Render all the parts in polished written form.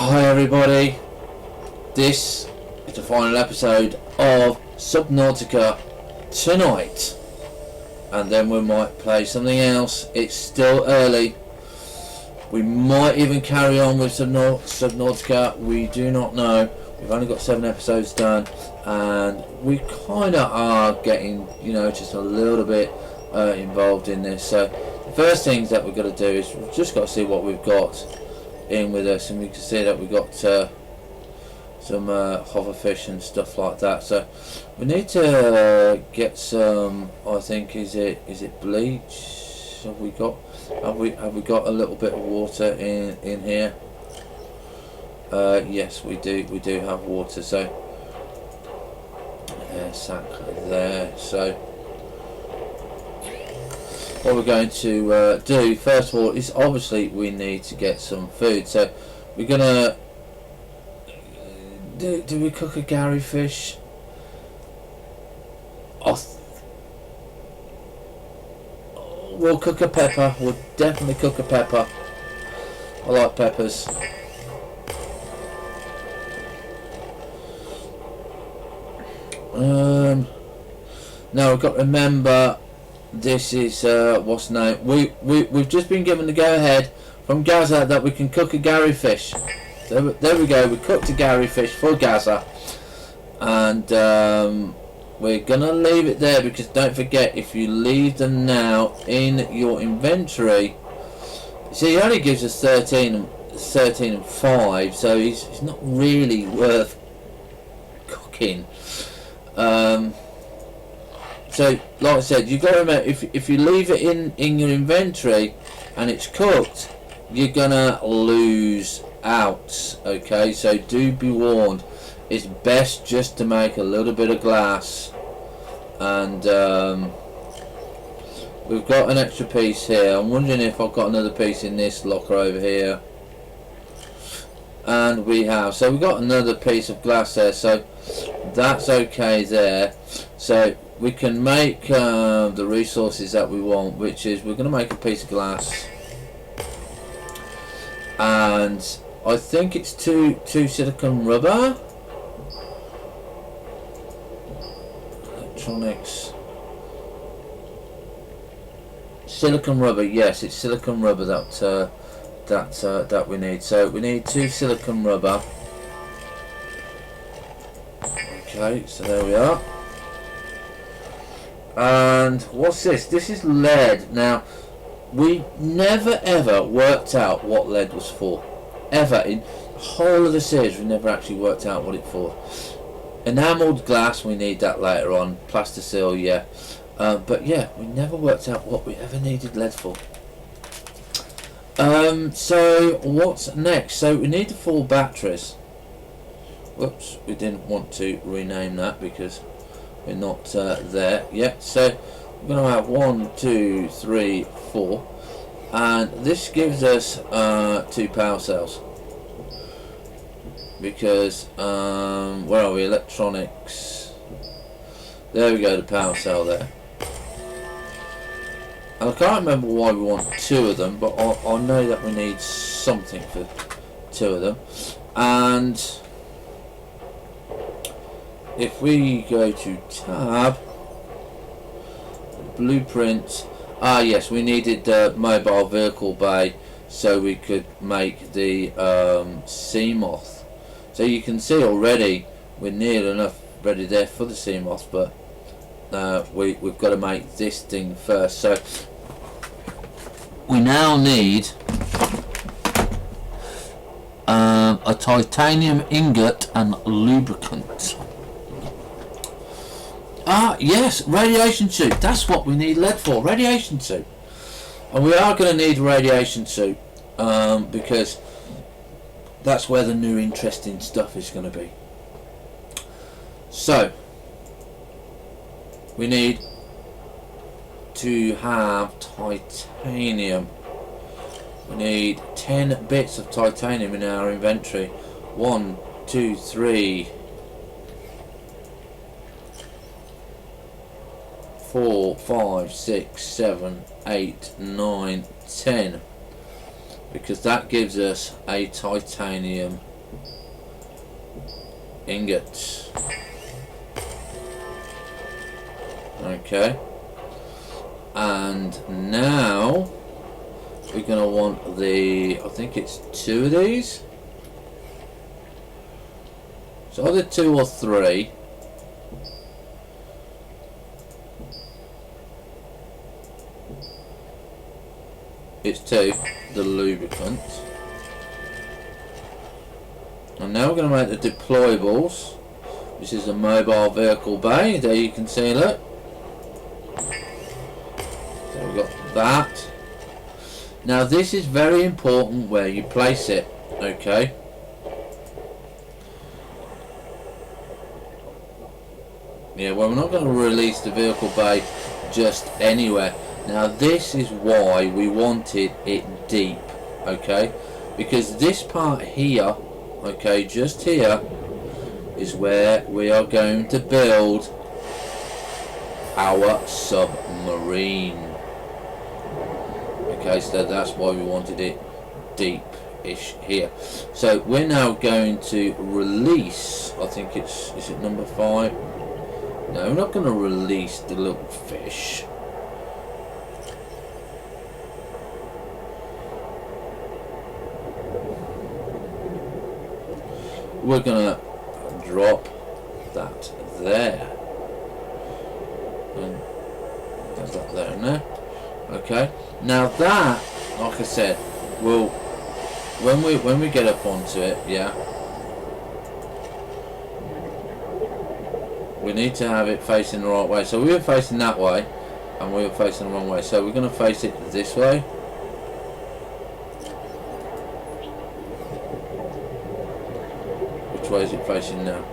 Hi everybody, this is the final episode of Subnautica tonight, and then we might play something else. It's still early. We might even carry on with Subnautica, we do not know. We've only got 7 episodes done, and we kind of are getting, just a little bit involved in this. So the first things that we've got to do is we've just got to see what we've got in with us, and we can see that we've got some hoverfish and stuff like that. So we need to get some, I think, is it bleach? Have we got a little bit of water in here? Yes, we do have water. So exactly there. So what we're going to do first of all is obviously we need to get some food. So we're gonna do we cook a Gary fish? We'll cook a pepper. We'll definitely cook a pepper. I like peppers. Now we've got to remember, this is what's name. We've just been given the go ahead from Gaza that we can cook a Gary fish. There we go. We cooked a Gary fish for Gaza, and we're gonna leave it there because don't forget, if you leave them now in your inventory, see, he only gives us 13 and 5, so he's not really worth cooking. So, like I said, you've got to remember, if you leave it in your inventory and it's cooked, you're gonna lose out. Okay, so do be warned. It's best just to make a little bit of glass, and we've got an extra piece here. I'm wondering if I've got another piece in this locker over here, and we have. So we've got another piece of glass there, so that's okay there. So we can make the resources that we want, which is we're going to make a piece of glass, and I think it's two silicon rubber. Electronics. Silicon rubber, yes, it's silicon rubber that we need. So we need 2 silicon rubber. Okay, so there we are. And what's this? This is lead. Now, we never ever worked out what lead was for. Ever. In the whole of the series, we never actually worked out what it's for. Enamelled glass, we need that later on. Plasticil, yeah. But yeah, we never worked out what we ever needed lead for. So, what's next? So, we need the 4 batteries. Whoops, we didn't want to rename that because we're not there yet. So we're going to have 1, 2, 3, 4, and this gives us 2 power cells, because where are we? Electronics. There we go, the power cell there. And I can't remember why we want 2 of them, but I know that we need something for 2 of them. And if we go to tab, blueprint, yes, we needed the mobile vehicle bay so we could make the sea moth. So you can see already we're near enough ready there for the sea moth, but we've got to make this thing first. So we now need a titanium ingot and lubricant. Yes, radiation suit. That's what we need lead for, radiation suit. And we are going to need a radiation suit because that's where the new interesting stuff is going to be. So we need to have titanium. We need 10 bits of titanium in our inventory. 1, 2, 3, 4, 5, 6, 7, 8, 9, 10, because that gives us a titanium Ingots. Okay. And now we're going to want the, I think it's 2 of these. So either 2 or 3. It's 2, the lubricant. And now we're going to make the deployables, which is a mobile vehicle bay. There you can see, look. So we've got that. Now this is very important where you place it, okay? Yeah, well, we're not going to release the vehicle bay just anywhere. Now this is why we wanted it deep, okay? Because this part here, okay, just here, is where we are going to build our submarine. Okay, so that's why we wanted it deep-ish here. So we're now going to release, I think it's, is it number 5? No, we're not going to release the little fish. We're going to drop that there. And there's that there and there. Okay. Now that, like I said, will when we get up onto it, yeah, we need to have it facing the right way. So we were facing that way, and we were facing the wrong way. So we're going to face it this way. Which way is it facing now?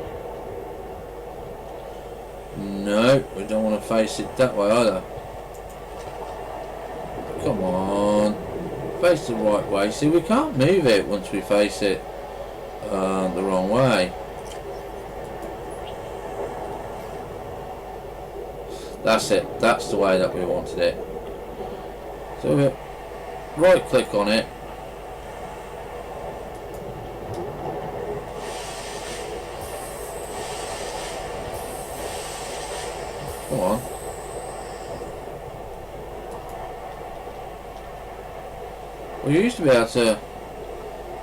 No, we don't want to face it that way either. Come on, face the right way. See, we can't move it once we face it the wrong way. That's it. That's the way that we wanted it. So we right click on it. Come on. We used to be able to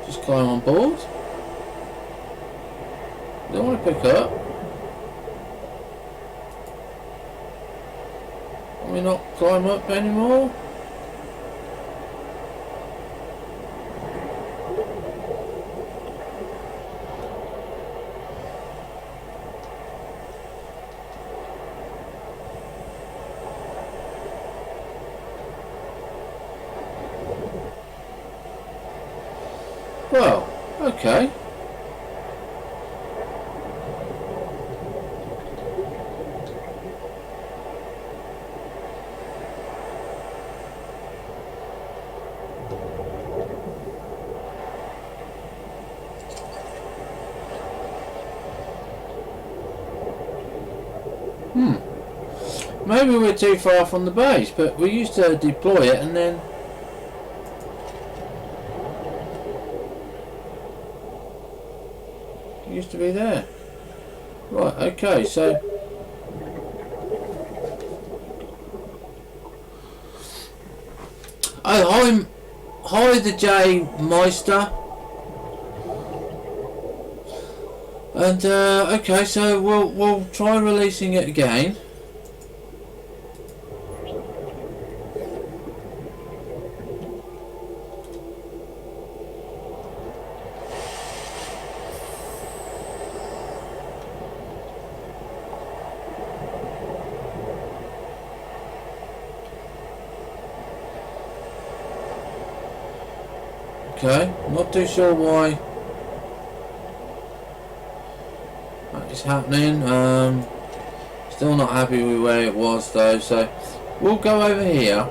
just climb on board. Don't want to pick up. Can we not climb up anymore? Well, okay. Maybe we're too far from the base, but we used to deploy it and then it used to be there. Right, okay, so oh, hi the J Meister. And okay, so we'll try releasing it again. Okay, not too sure why that is happening. Still not happy with where it was though, so we'll go over here.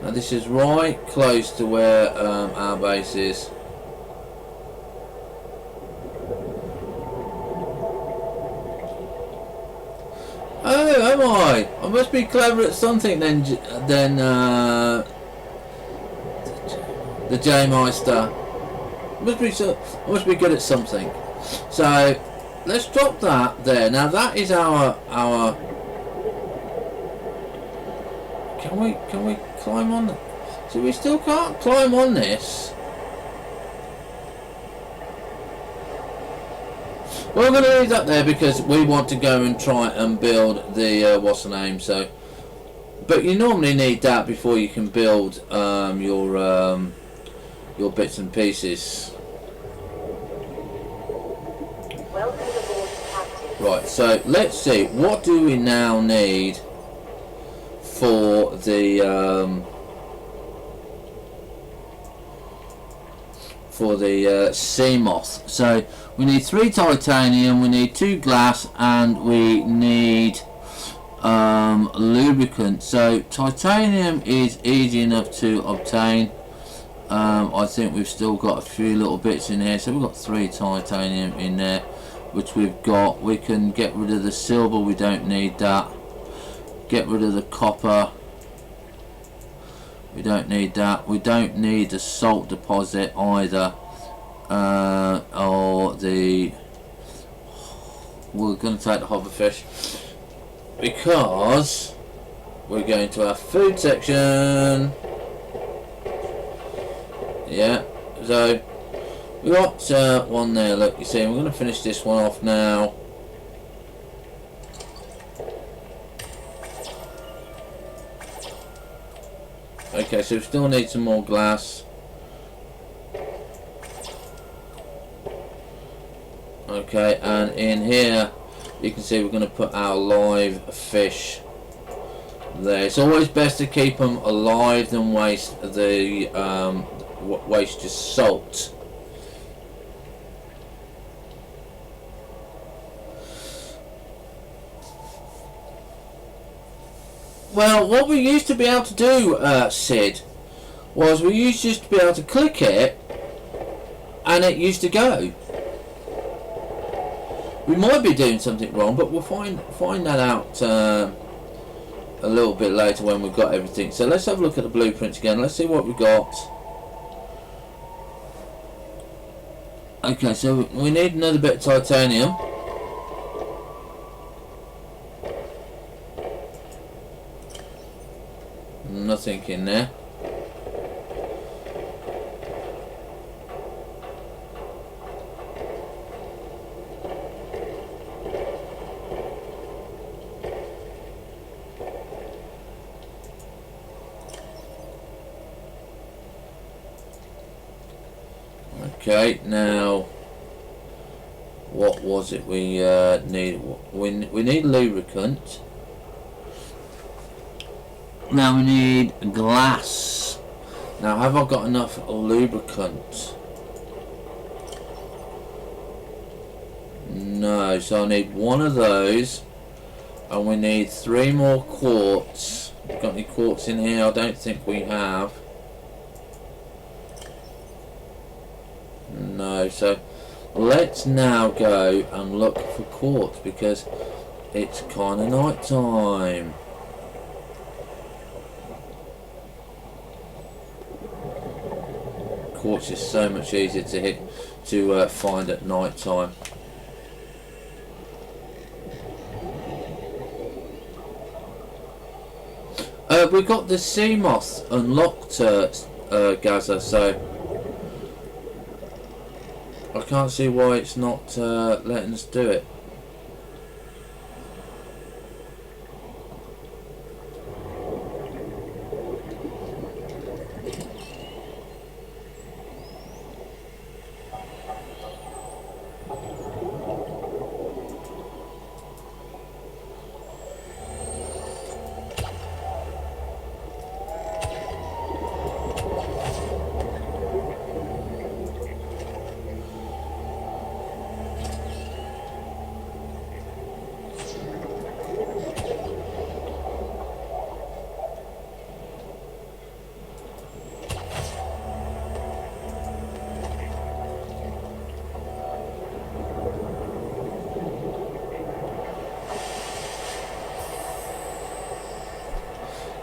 Now this is right close to where our base is. Oh, am I? I must be clever at something then the J Meister. I must be good at something. So let's drop that there. Now that is our. Can we climb on? So we still can't climb on this. Well, I'm going to leave that there because we want to go and try and build the what's the name. So, but you normally need that before you can build your bits and pieces. Right. So let's see. What do we now need for the sea moth? So we need 3 titanium, we need 2 glass, and we need lubricant. So titanium is easy enough to obtain. I think we've still got a few little bits in here, so we've got 3 titanium in there, which we've got. We can get rid of the silver, we don't need that. Get rid of the copper, we don't need that. We don't need the salt deposit either. Or the, we're going to take the hoverfish because we're going to our food section. Yeah, so we got one there. Look, you see, we're going to finish this one off now. Okay, so we still need some more glass. Okay, and in here you can see we're going to put our live fish there. It's always best to keep them alive than waste the waste just salt. Well, what we used to be able to do, Sid, was we used just to be able to click it and it used to go. We might be doing something wrong, but we'll find that out a little bit later when we've got everything. So let's have a look at the blueprints again. Let's see what we've got. Okay, so we need another bit of titanium. Nothing in there. Okay, now what was it we need? We need lubricant. Now we need glass. Now have I got enough lubricant? No, so I need one of those, and we need 3 more quartz. Got any quartz in here? I don't think we have. No, so let's now go and look for quartz because it's kind of night time. Quartz is so much easier to find at night time. We got the sea moth unlocked, Gaza, so I can't see why it's not letting us do it.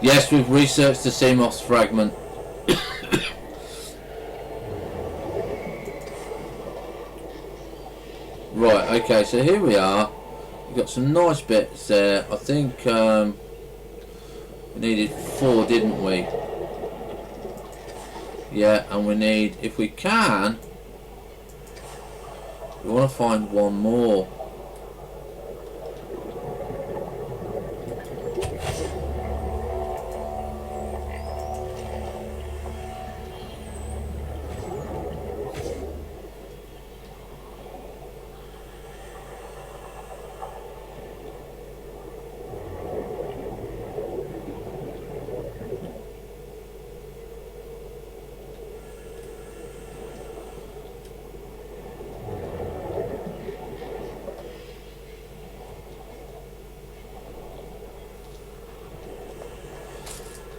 Yes, we've researched the sea moth's fragment. Right, okay, so here we are. We've got some nice bits there. I think we needed 4, didn't we? Yeah, and we need, if we can, we want to find one more.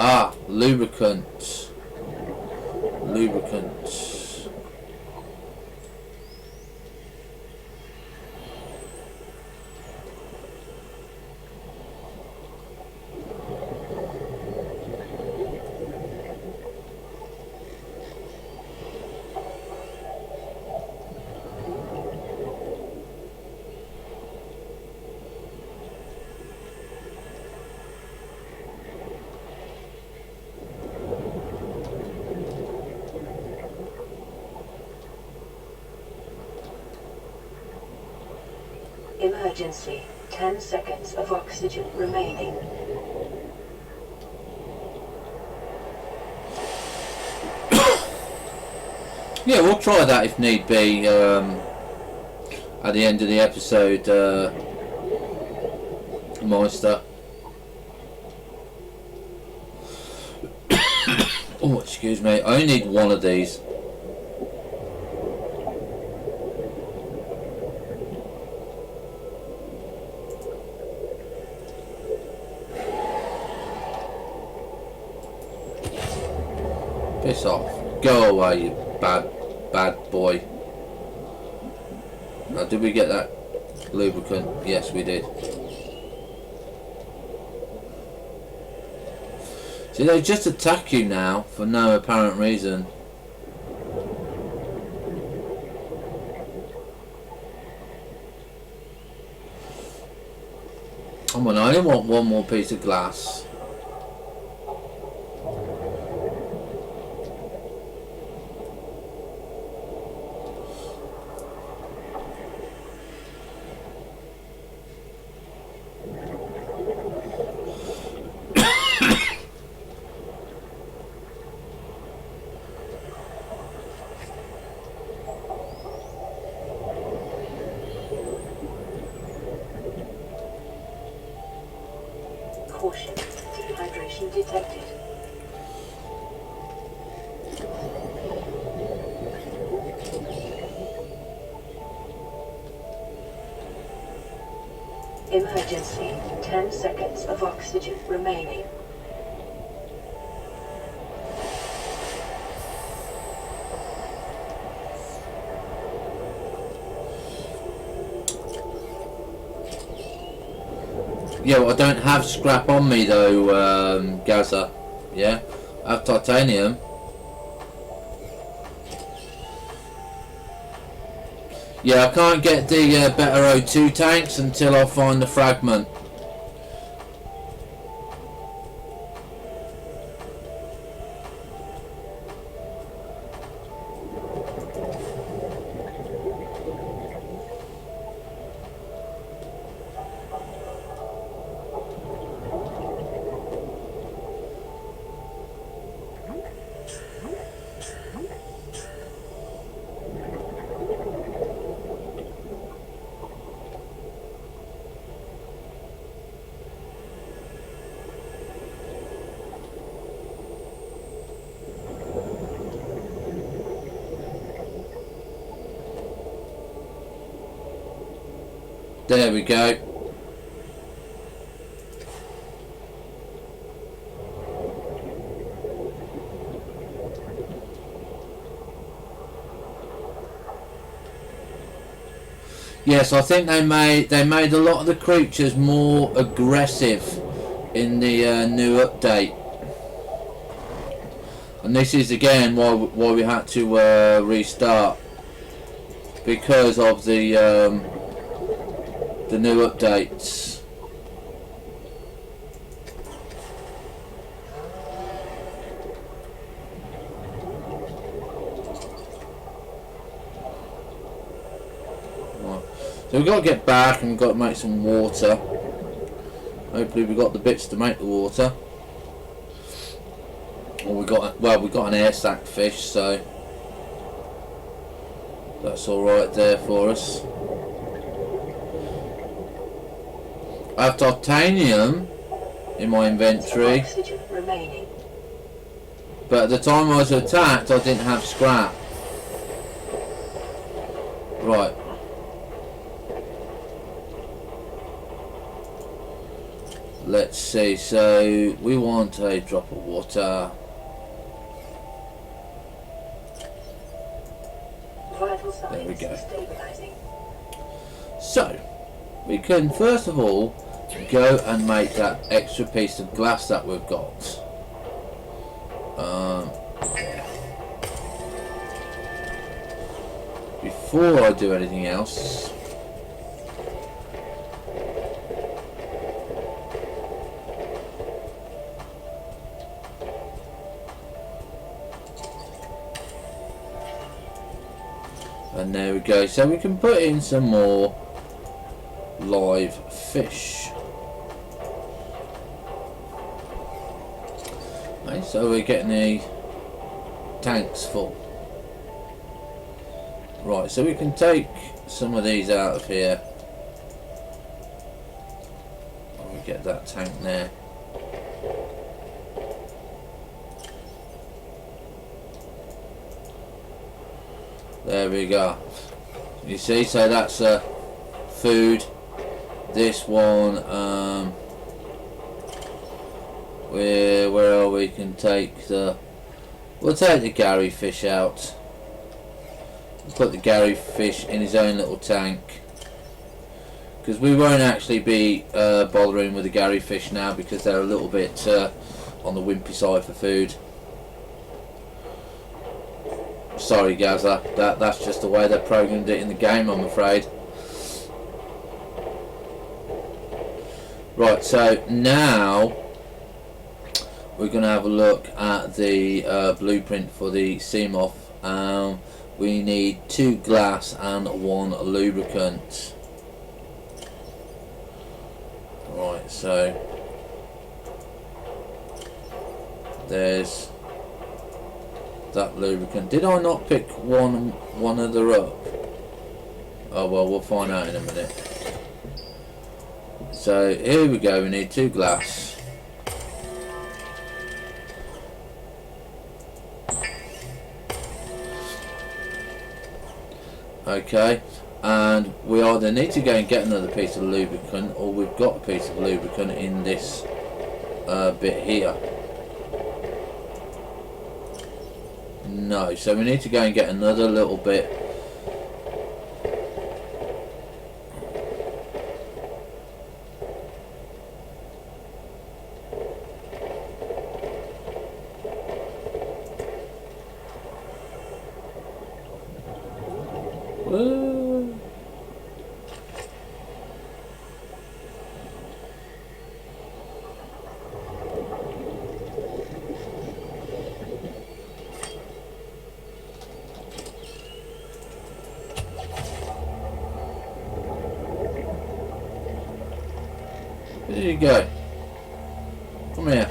Ah, lubricant. Lubricant. Emergency. 10 seconds of oxygen remaining. Yeah, we'll try that if need be at the end of the episode, Meister. Oh, excuse me. I only need one of these. Piss off. Go away, you bad boy. Now, did we get that lubricant? Yes, we did. See, they just attack you now for no apparent reason. Come on, I only want one more piece of glass. Caution. Dehydration detected. Emergency. 10 seconds of oxygen remaining. Yeah, well, I don't have scrap on me though, Gaza. Yeah, I have titanium. Yeah, I can't get the better O2 tanks until I find the fragment. There we go. Yes, I think they made a lot of the creatures more aggressive in the new update, and this is again why we had to restart, because of the the new updates. Right. So we've got to get back and we've got to make some water. Hopefully we've got the bits to make the water. Or we got an air sac fish, so that's all right there for us. I have titanium in my inventory, Oxygen remaining. but at the time I was attacked, I didn't have scrap. Right. Let's see. So we want a drop of water. Vital There we signs go. stabilizing. So we can first of all go and make that extra piece of glass that we've got. Before I do anything else, and there we go. So we can put in some more live fish. Okay, so we're getting the tanks full. Right, so we can take some of these out of here. We get that tank there. There we go. You see, so that's food. This one, where are we? Can take the. We'll take the Gary fish out. Put the Gary fish in his own little tank, because we won't actually be bothering with the Gary fish now, because they're a little bit on the wimpy side for food. Sorry Gaza, that's just the way they programmed it in the game, I'm afraid. Right, so now we're going to have a look at the blueprint for the Seamoth. We need 2 glass and 1 lubricant. Right, so there's that lubricant. Did I not pick one other up? Oh well, we'll find out in a minute. So here we go, we need 2 glass. Okay, and we either need to go and get another piece of lubricant, or we've got a piece of lubricant in this bit here. No, so we need to go and get another little bit. There you go. Come here.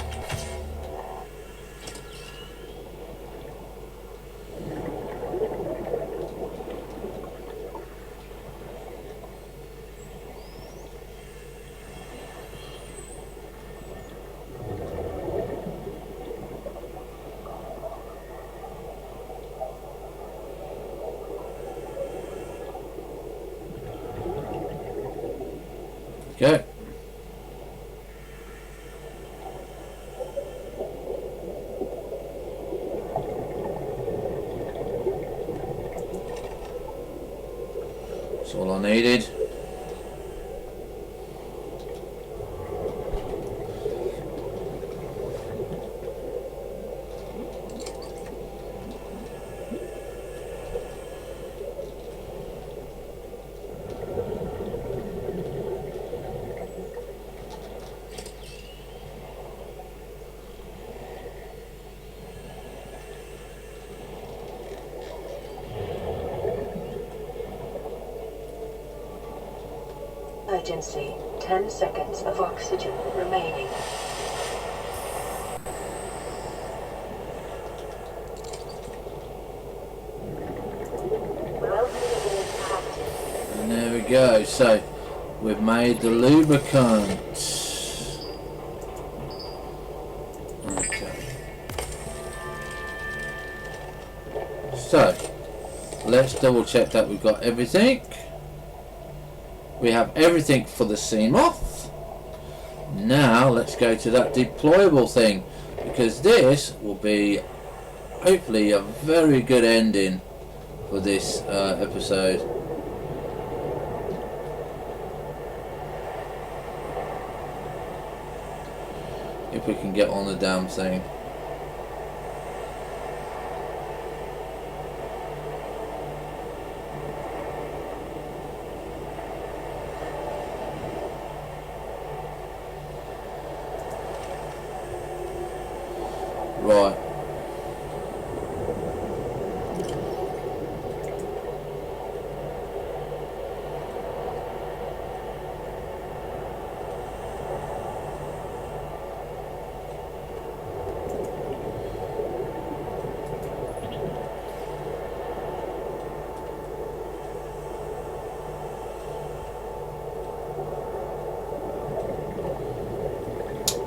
Okay. That's all I needed. emergency. 10 seconds of oxygen remaining. And there we go. So we've made the lubricant. Okay. So let's double check that we've got everything. We have everything for the Seamoth. Now let's go to that deployable thing, because this will be hopefully a very good ending for this episode. If we can get on the damn thing. Right.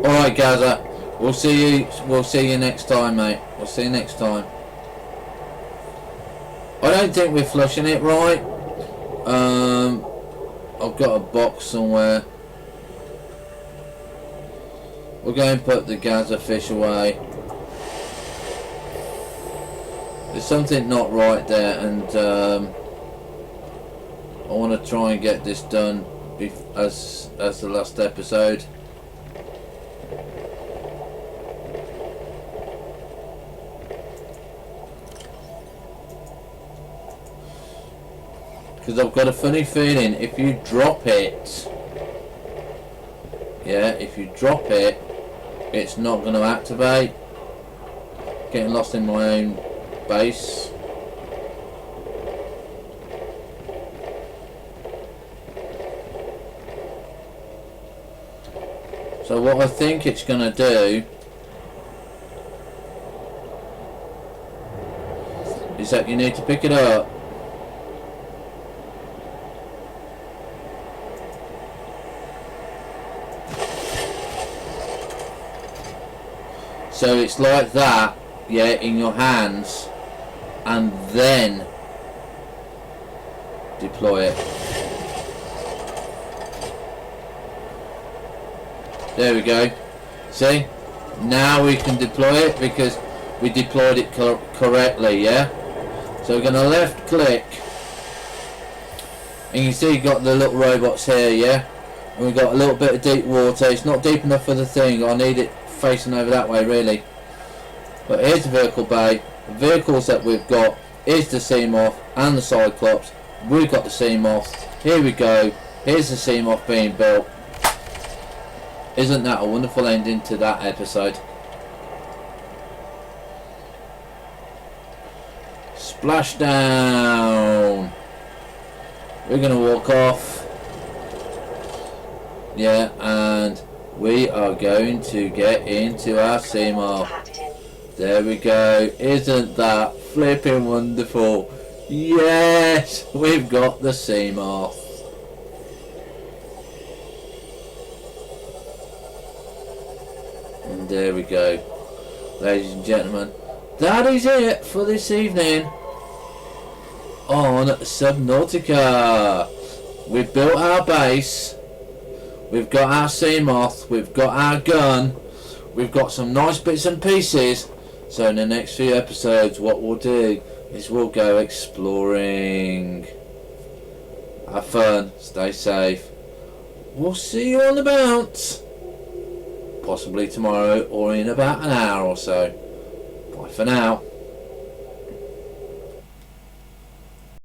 Alright, Gaza. We'll see you next time, mate. We'll see you next time. I don't think we're flushing it right. I've got a box somewhere. We're going to put the Gaza fish away. There's something not right there, and I want to try and get this done as the last episode. Because I've got a funny feeling if you drop it, if you drop it, it's not going to activate. Getting lost in my own base. So what I think it's going to do is that you need to pick it up. So it's like that, in your hands, and then deploy it. There we go. See? Now we can deploy it because we deployed it correctly, yeah? So we're going to left click, and you can see you've got the little robots here, yeah? And we've got a little bit of deep water. It's not deep enough for the thing. I need it facing over that way, really. But here's the vehicle bay. The vehicles that we've got is the Seamoth and the Cyclops. We've got the Seamoth. Here we go. Here's the Seamoth being built. Isn't that a wonderful ending to that episode? Splashdown. We're going to walk off. Yeah, and we are going to get into our Seamoth. There we go. Isn't that flipping wonderful? Yes, we've got the Seamoth. And there we go. Ladies and gentlemen, that is it for this evening on Subnautica. We've built our base. We've got our Seamoth. We've got our gun. We've got some nice bits and pieces. So in the next few episodes, what we'll do is we'll go exploring. Have fun. Stay safe. We'll see you on the bounce. Possibly tomorrow or in about an hour or so. Bye for now.